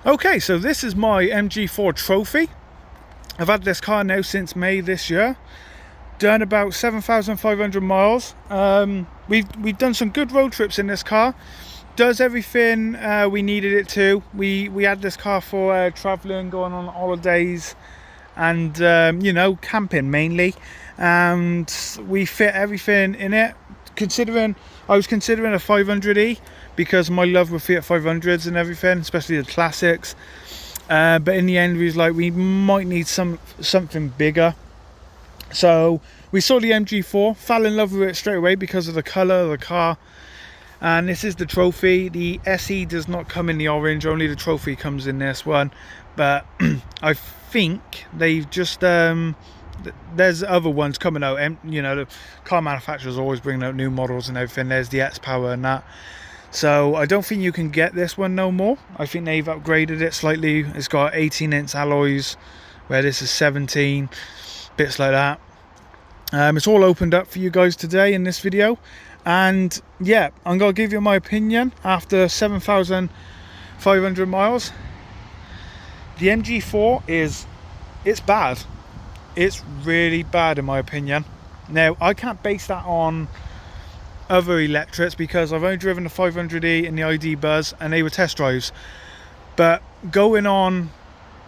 Okay, so this is my MG4 trophy. I've had this car now since May this year. Done about 7,500 miles. We've done some good road trips in this car. Does everything we needed it to. We had this car for traveling, going on holidays, and you know, camping mainly. And we fit everything in it. I was considering a 500e because of my love with Fiat 500s and everything, especially the classics. But in the end, we was like, we might need something bigger. So we saw the MG4, fell in love with it straight away because of the colour of the car. And this is the trophy. The SE does not come in the orange, only the trophy comes in this one. But I think they've just there's other ones coming out, and you know, the car manufacturers always bringing out new models and everything. There's the X Power and that. So I don't think you can get this one no more. I think they've upgraded it slightly. It's got 18-inch alloys where this is 17, bits like that. It's all opened up for you guys today in this video. And yeah, I'm going to give you my opinion after 7,500 miles. The MG4 it's bad. It's really bad in my opinion. Now, I can't base that on other electrics because I've only driven the 500e and the ID Buzz and they were test drives. But going on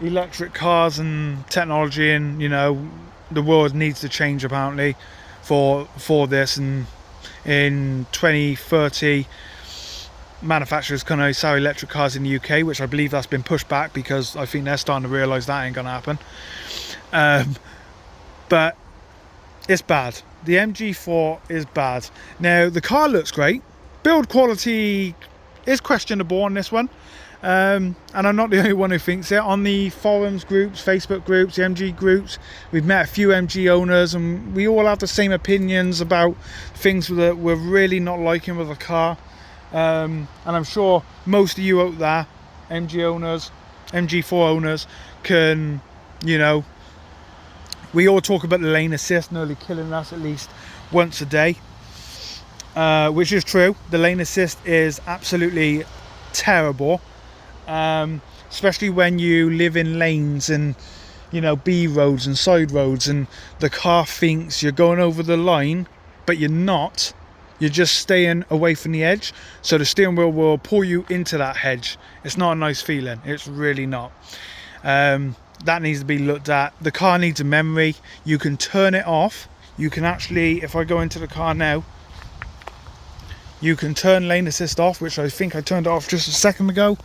electric cars and technology, and you know, the world needs to change apparently for this, and in 2030 manufacturers can only sell electric cars in the UK, which I believe that's been pushed back because I think they're starting to realise that ain't gonna happen. But it's bad. The MG4 is bad. Now the car looks great. Build quality is questionable on this one, and I'm not the only one who thinks it. On the forums groups, Facebook groups, the MG groups, we've met a few MG owners and we all have the same opinions about things that we're really not liking with the car. And I'm sure most of you out there, MG owners, MG4 owners, can, you know, we all talk about the lane assist nearly killing us at least once a day, which is true. The lane assist is absolutely terrible, especially when you live in lanes and, you know, B roads and side roads, and the car thinks you're going over the line, but you're not. You're just staying away from the edge, so the steering wheel will pull you into that hedge. It's not a nice feeling. It's really not. That needs to be looked at. The car needs a memory. You can turn it off. You can actually, if I go into the car now, you can turn lane assist off, which I think I turned it off just a second ago.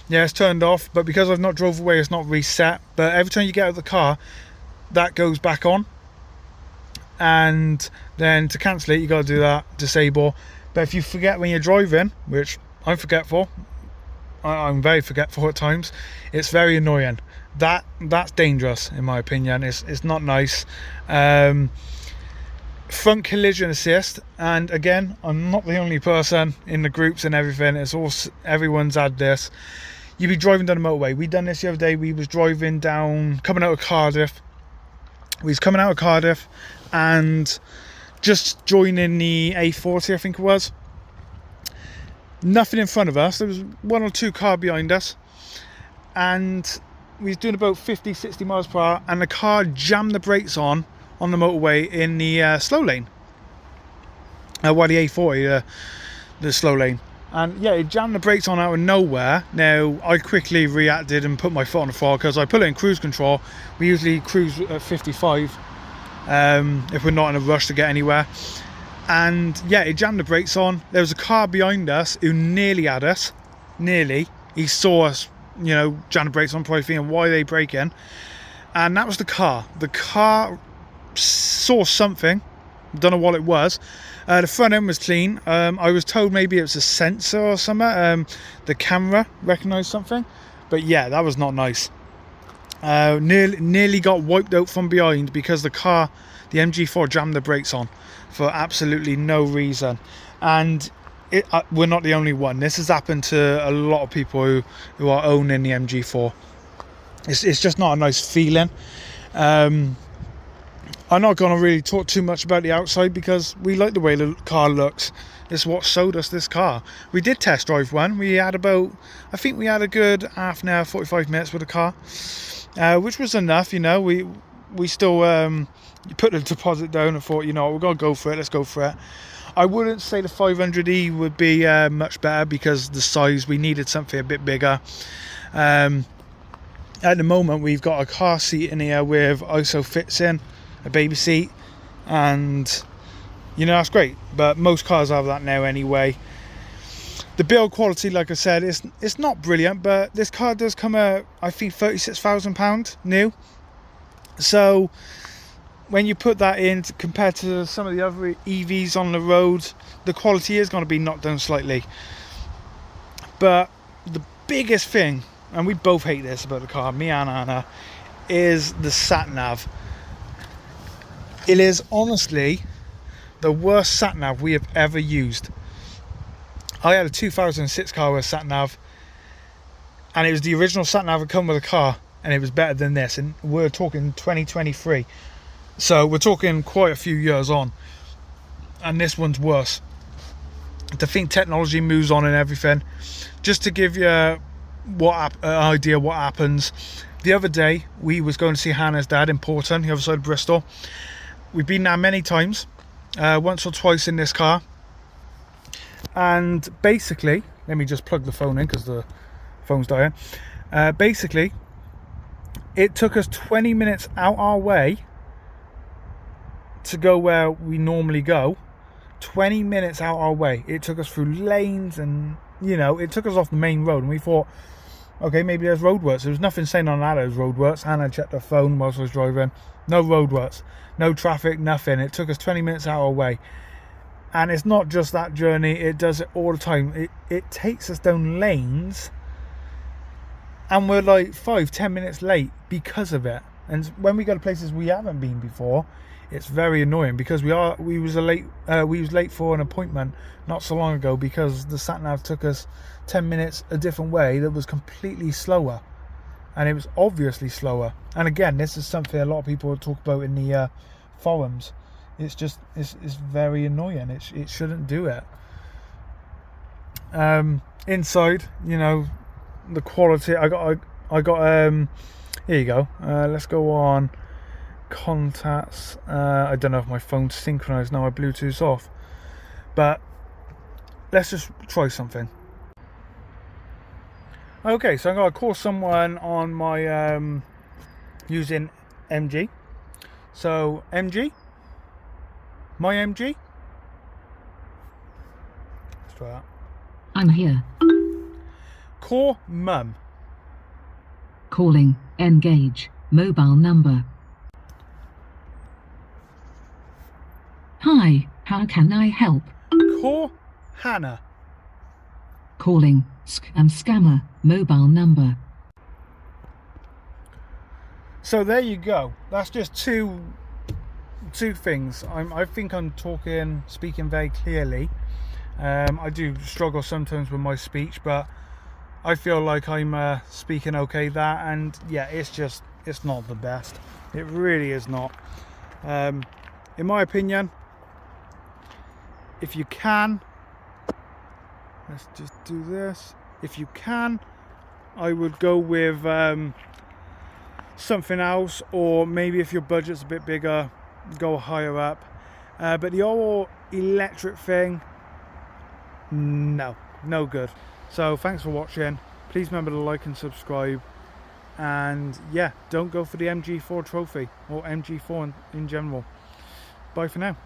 Yeah, it's turned off, but because I've not drove away, it's not reset. But every time you get out of the car, that goes back on. And then to cancel it, you got to do that, disable. But if you forget when you're driving, which I'm forgetful, I'm very forgetful at times, it's very annoying. That's dangerous in my opinion. It's not nice. Front collision assist, and again, I'm not the only person in the groups and everything. It's all, everyone's had this. You be driving down the motorway. We done this the other day. We was driving down, coming out of Cardiff. We was coming out of Cardiff and just joining the A40, I think it was. Nothing in front of us. There was one or two cars behind us, and we was doing about 50-60 miles per hour, and the car jammed the brakes on the motorway in the slow lane. While the A40, the slow lane. And yeah, it jammed the brakes on out of nowhere. Now, I quickly reacted and put my foot on the throttle because I put it in cruise control. We usually cruise at 55 if we're not in a rush to get anywhere. And yeah, it jammed the brakes on. There was a car behind us who nearly had us. Nearly. He saw us, you know, jam the brakes on, probably thinking, why are they braking? And that was the car. The car saw something. Don't know what it was. The front end was clean. I was told maybe it was a sensor or something. The camera recognised something. But yeah, that was not nice. Nearly got wiped out from behind because the car, the MG4, jammed the brakes on for absolutely no reason. And we're not the only one. This has happened to a lot of people who are owning the MG4. It's just not a nice feeling. I'm not going to really talk too much about the outside because we like the way the car looks. It's what sold us this car. We did test drive one. We had about, I think we had a good half an hour, 45 minutes with the car, which was enough. You know, we still put the deposit down and thought, you know, we're going to go for it. Let's go for it. I wouldn't say the 500e would be much better because the size, we needed something a bit bigger. At the moment, we've got a car seat in here with ISO fits in, a baby seat, and you know, that's great, but most cars have that now anyway. The build quality, like I said, it's not brilliant, but this car does come at, I think, £36,000 new. So when you put that in compared to some of the other EVs on the road, the quality is going to be knocked down slightly. But the biggest thing, and we both hate this about the car, me and Anna, is the sat-nav. It is honestly the worst sat-nav we have ever used. I had a 2006 car with sat-nav, and it was the original sat-nav that come with a car, and it was better than this, and we're talking 2023. So we're talking quite a few years on, and this one's worse. To think technology moves on and everything. Just to give you an idea what happens, the other day we was going to see Hannah's dad in Porton, the other side of Bristol. We've been there many times, once or twice in this car, and basically, let me just plug the phone in because the phone's dying. Basically, it took us 20 minutes out our way to go where we normally go. 20 minutes out our way. It took us through lanes, and you know, it took us off the main road, and we thought, okay, maybe there's roadworks. There was nothing saying on that there's roadworks. Hannah checked her phone whilst I was driving. No roadworks, no traffic, nothing. It took us 20 minutes out our way. And it's not just that journey, it does it all the time. It takes us down lanes, and we're like 5-10 minutes late because of it. And when we go to places we haven't been before, it's very annoying because we was late for an appointment not so long ago because the sat nav took us 10 minutes a different way that was completely slower, and it was obviously slower. And again, this is something a lot of people talk about in the forums. It's just it's very annoying. It shouldn't do it. Inside, you know, the quality. I got here you go. Let's go on contacts. I don't know if my phone's synchronized now. My Bluetooth's off, but let's just try something. Okay, so I'm gonna call someone on my using MG. So MG, my MG. Let's try that. I'm here. Call mum. Calling. Engage. Mobile number. Hi, how can I help? Call Hannah. Calling. Scammer. Mobile number. So there you go. That's just two things. I think I'm speaking very clearly. I do struggle sometimes with my speech, but I feel like I'm speaking okay. That, and yeah, it's not the best. It really is not. In my opinion, if you can, let's just do this. If you can, I would go with something else, or maybe if your budget's a bit bigger, go higher up. But the all electric thing, no good. So thanks for watching. Please remember to like and subscribe, and yeah, don't go for the MG4 trophy or MG4 in general. Bye for now.